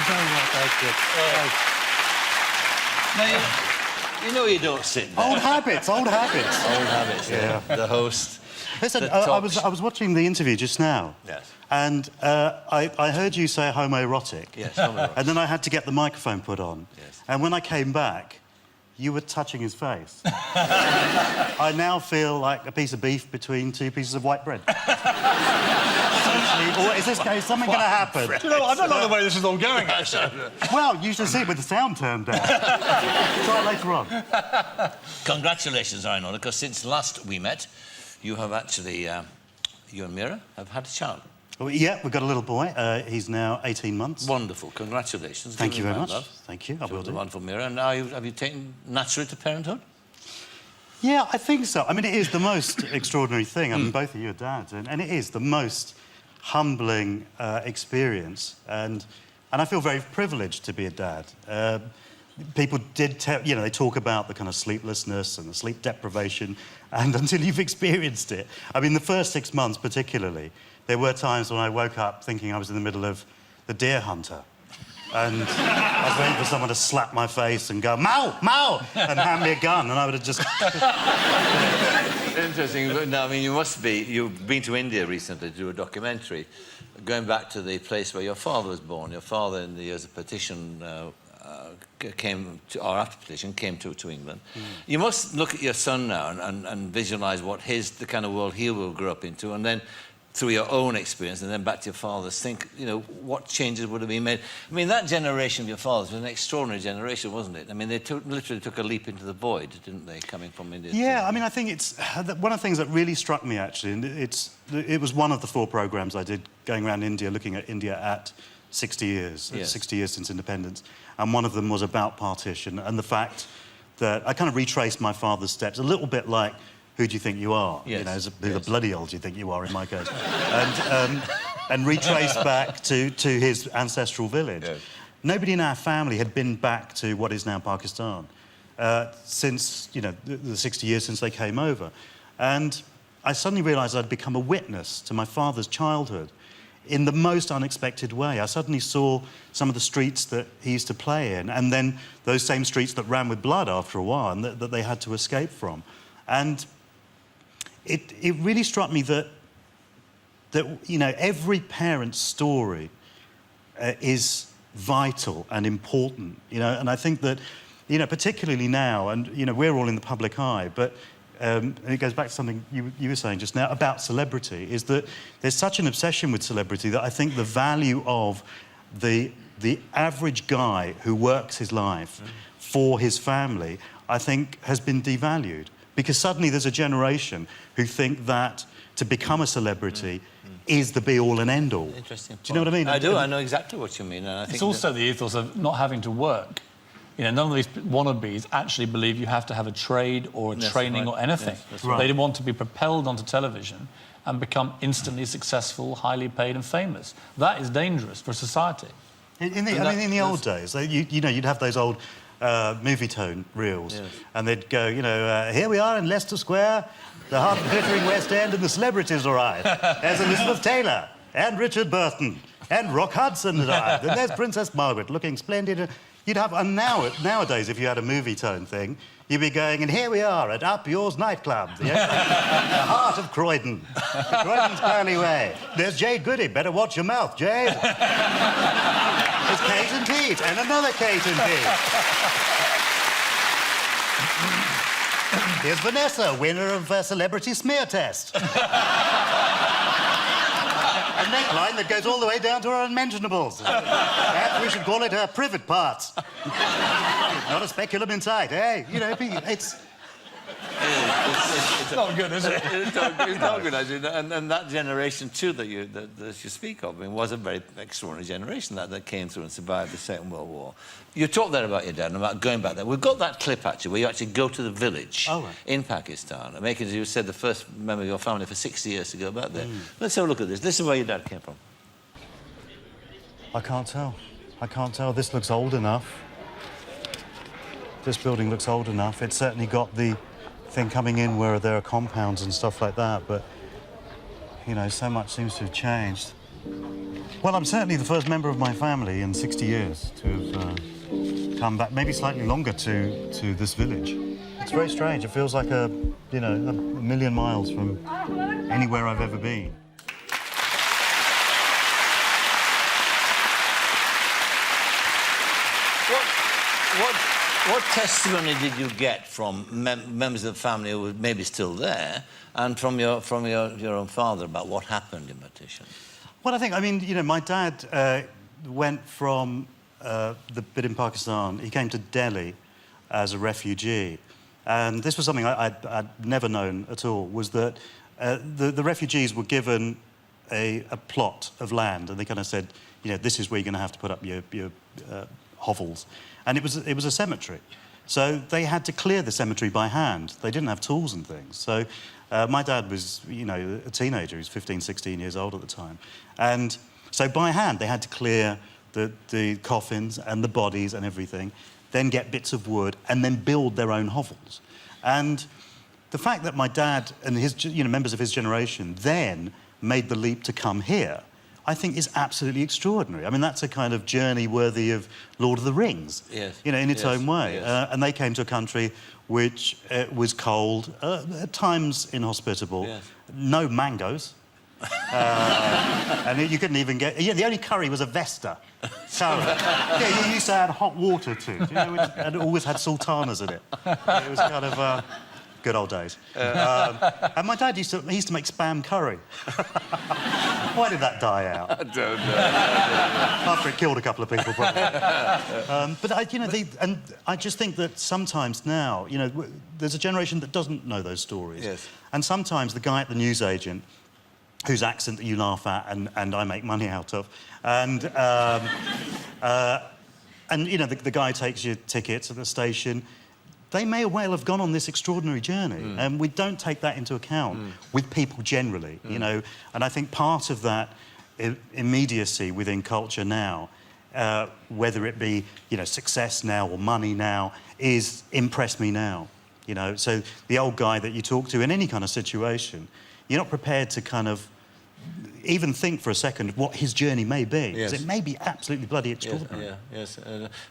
very well. That's good. Now, you know you don't sit there. Old habits, old habits. Old habits, yeah. The host. Listen, I was watching the interview just now. Yes. And I heard you say homoerotic. Yes, homoerotic. And then I had to get the microphone put on. Yes. And when I came back, you were touching his face. I now feel like a piece of beef between two pieces of white bread. Or is this case something going to happen? You know, I don't know the way this is all going, actually. Well, you should see it with the sound turned down. Try it later on. Congratulations, Arnold, because since last we met, you have actually, you and Meera have had a child. Well, yeah, we've got a little boy. He's now 18 months. Wonderful. Congratulations. Thank you very much. Love. Thank you. I will do. Wonderful, Meera. And now, have you taken naturally to parenthood? Yeah, I think so. I mean, it is the most extraordinary thing. I mean, both of you are dads, and it is the most humbling experience. And I feel very privileged to be a dad. People did tell, you know, they talk about the kind of sleeplessness and the sleep deprivation, and until you've experienced it. I mean, the first 6 months particularly, there were times when I woke up thinking I was in the middle of The Deer Hunter. And I was waiting for someone to slap my face and go, "Mau! Mau!" and hand me a gun, and I would have just... Interesting. No, I mean, you've been to India recently to do a documentary, going back to the place where your father was born. Your father, in the years of Partition, came to, or after Partition, came to England. You must look at your son now and visualise what the kind of world he will grow up into, and then through your own experience, and then back to your father's, think, you know, what changes would have been made. I mean, that generation of your father's was an extraordinary generation, wasn't it? I mean, they literally took a leap into the void, didn't they, coming from India? Yeah, I mean, I think it's... One of the things that really struck me, actually, and it was one of the 4 programmes I did going around India, looking at India at 60 years, yes. 60 years since independence, and one of them was about partition, and the fact that I kind of retraced my father's steps, a little bit like... Who do you think you are? Yes. You know, who the bloody old do you think you are, in my case? and retrace back to his ancestral village. Yes. Nobody in our family had been back to what is now Pakistan since, you know, the 60 years since they came over. And I suddenly realised I'd become a witness to my father's childhood in the most unexpected way. I suddenly saw some of the streets that he used to play in, and then those same streets that ran with blood after a while and that they had to escape from. And it really struck me that you know, every parent's story is vital and important, you know, and I think that, you know, particularly now, and, you know, we're all in the public eye, but and it goes back to something you were saying just now about celebrity, is that there's such an obsession with celebrity that I think the value of the average guy who works his life for his family, I think, has been devalued. Because suddenly there's a generation who think that to become a celebrity is the be-all and end-all. Interesting point. Do you know what I mean? I do. I know exactly what you mean. And I think it's also the ethos of not having to work. You know, none of these wannabes actually believe you have to have a trade or a training or anything. Yes, that's right. They want to be propelled onto television and become instantly successful, highly paid and famous. That is dangerous for society. In the old days, you know, you'd have those old movie tone reels, yes. and they'd go, you know, here we are in Leicester Square, the heart of the glittering West End, and the celebrities arrive. There's Elizabeth Taylor, and Richard Burton, and Rock Hudson arrived, and there's Princess Margaret looking splendid. You'd have, and nowadays, if you had a movie tone thing, you'd be going, and here we are at Up Yours nightclub, the heart of Croydon, Croydon's Pearly Way. There's Jade Goody, better watch your mouth, Jade. There's Kate and Pete, and another Kate and Pete. Here's Vanessa, winner of Celebrity Smear Test. A neckline that goes all the way down to her unmentionables. Perhaps we should call it her privet parts. Not a speculum inside, eh? You know, it's not good, is it? It's not good, actually. And that generation, too, that you speak of, I mean, was a very extraordinary generation that came through and survived the Second World War. You talked there about your dad and about going back there. We've got that clip, actually, where you actually go to the village in Pakistan and make, as you said, the first member of your family for 60 years to go back there. Let's have a look at this. This is where your dad came from. I can't tell. I can't tell. This looks old enough. This building looks old enough. It's certainly got the thing coming in where there are compounds and stuff like that, but, you know, so much seems to have changed. Well, I'm certainly the first member of my family in 60 years to have come back, maybe slightly longer, to this village. It's very strange. It feels like a million miles from anywhere I've ever been. What testimony did you get from members of the family who were maybe still there, and from your own father about what happened in Partition? Well, I think, my dad went from the bit in Pakistan. He came to Delhi as a refugee, and this was something I'd never known at all. Was that the refugees were given a plot of land, and they kind of said, this is where you're going to have to put up your hovels. And it was a cemetery. So they had to clear the cemetery by hand. They didn't have tools and things. So my dad was, a teenager. He was 15, 16 years old at the time. And so by hand, they had to clear the coffins and the bodies and everything, then get bits of wood, and then build their own hovels. And the fact that my dad and his, members of his generation then made the leap to come here, I think is absolutely extraordinary. I mean, that's a kind of journey worthy of Lord of the Rings, yes. In its own way. Yes. And they came to a country which was cold, at times inhospitable, yes. no mangoes, and you couldn't even get... the only curry was a Vesta. So, you used to add hot water to, and it always had sultanas in it. It was kind of... good old days. And my dad used to make spam curry. Why did that die out? I don't know. After it killed a couple of people, probably. But I just think that sometimes now, there's a generation that doesn't know those stories. Yes. And sometimes the guy at the newsagent, whose accent that you laugh at and I make money out of, and the guy takes your tickets at the station. They may well have gone on this extraordinary journey, and we don't take that into account with people generally, And I think part of that immediacy within culture now, whether it be, success now or money now, is impress me now, So the old guy that you talk to in any kind of situation, you're not prepared to kind of even think for a second what his journey may be. Yes. Because it may be absolutely bloody extraordinary. Yes.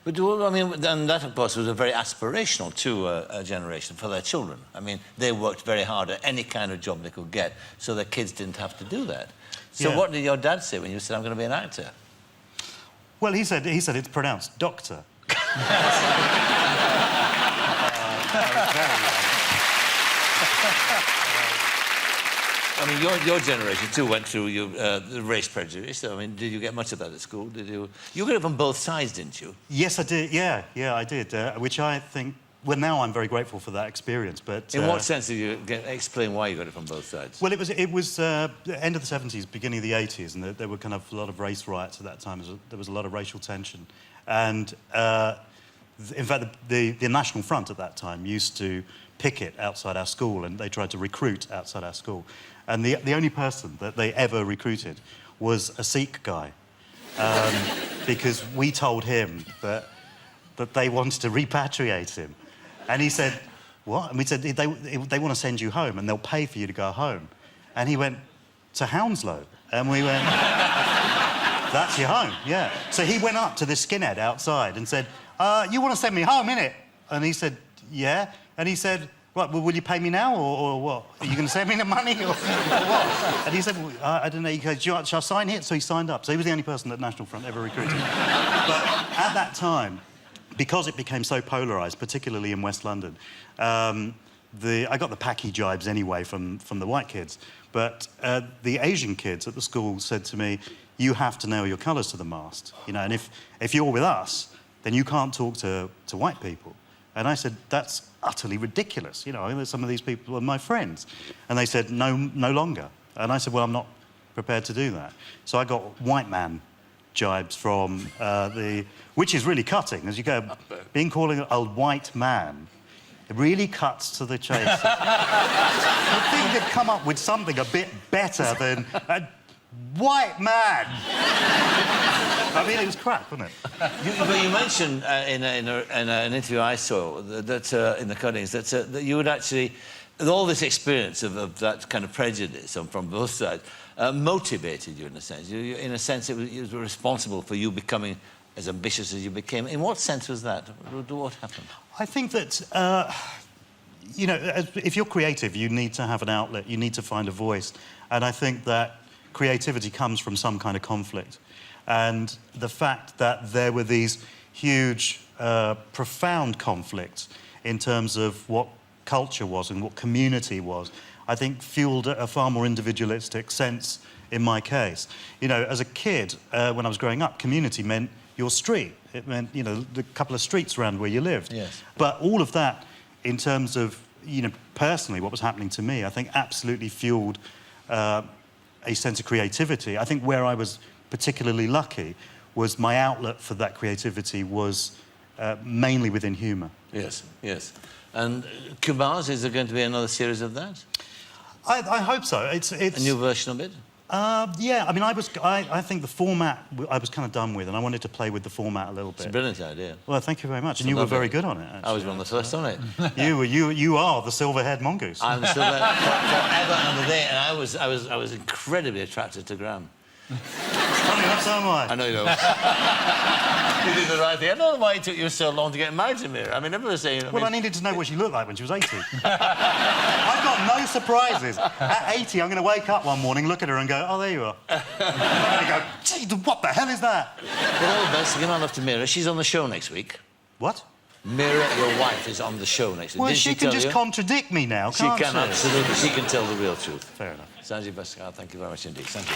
But and that, of course, was very aspirational to a generation for their children. I mean, they worked very hard at any kind of job they could get, so their kids didn't have to do that. So what did your dad say when you said, I'm going to be an actor? Well, he said it's pronounced doctor. I mean, your generation too went through the race prejudice. I mean, did you get much of that at school? Did you? You got it from both sides, didn't you? Yes, I did. Yeah, I did. Which I think. Well, now I'm very grateful for that experience. But in what sense did you explain why you got it from both sides? Well, it was the end of the 70s, beginning of the 80s, and there were kind of a lot of race riots at that time. There was a lot of racial tension, and in fact, the National Front at that time used to picket outside our school, and they tried to recruit outside our school. And the only person that they ever recruited was a Sikh guy, because we told him that they wanted to repatriate him. And he said, what? And we said, they want to send you home and they'll pay for you to go home. And he went, to Hounslow. And we went, that's your home, yeah. So he went up to the skinhead outside and said, you want to send me home, innit? And he said, yeah. And he said, right, well, will you pay me now or what? Are you going to send me the money or what? And he said, well, I don't know. He goes, shall I sign here? So he signed up. So he was the only person that National Front ever recruited. But at that time, because it became so polarised, particularly in West London, I got the packy jibes anyway from the white kids, but the Asian kids at the school said to me, you have to nail your colours to the mast, and if you're with us, then you can't talk to white people. And I said, that's utterly ridiculous, some of these people are my friends. And they said, no longer. And I said, well, I'm not prepared to do that. So I got white man jibes from which is really cutting, as you go, being called a white man, it really cuts to the chase. You'd think they'd come up with something a bit better than a white man. I mean, it was crap, wasn't it? But you mentioned in an interview I saw that in the cuttings that you would actually all this experience of that kind of prejudice from both sides motivated you in a sense. In a sense, it was responsible for you becoming as ambitious as you became. In what sense was that? What happened? I think that, you know, if you're creative, you need to have an outlet, you need to find a voice. And I think that creativity comes from some kind of conflict. And the fact that there were these huge, profound conflicts in terms of what culture was and what community was, I think fueled a far more individualistic sense in my case. You know, as a kid, when I was growing up, community meant your street. It meant, you know, the couple of streets around where you lived. Yes. But all of that, in terms of, you know, personally, what was happening to me, I think absolutely fueled a sense of creativity. I think where I was particularly lucky was my outlet for that creativity was mainly within humour. Yes, yes. And Kumars, is there going to be another series of that? I hope so. It's a new version of it? Yeah, I mean, I think the format I was kind of done with, and I wanted to play with the format a little bit. It's a brilliant idea. Well, thank you very much. And you were very good on it, actually. I was one of the first on it. You are the silver-haired mongoose. I'm the silver-haired forever and a day, and I was incredibly attracted to Graham. Funny enough, so am I. I know you don't. You did the right thing. I don't know why it took you so long to get married to Meera. I mean, everyone was saying... I needed to know what she looked like when she was 80. I've got no surprises. At 80, I'm going to wake up one morning, look at her and go, oh, there you are. And go, gee, what the hell is that? Well, all the best. Give my love to Meera. She's on the show next week. What? Meera, your wife, is on the show next week. Well, Didn't she can just contradict me now, can't she? She can, absolutely. She can tell the real truth. Fair enough. Sanjeev Bhaskar, thank you very much indeed. Thank you.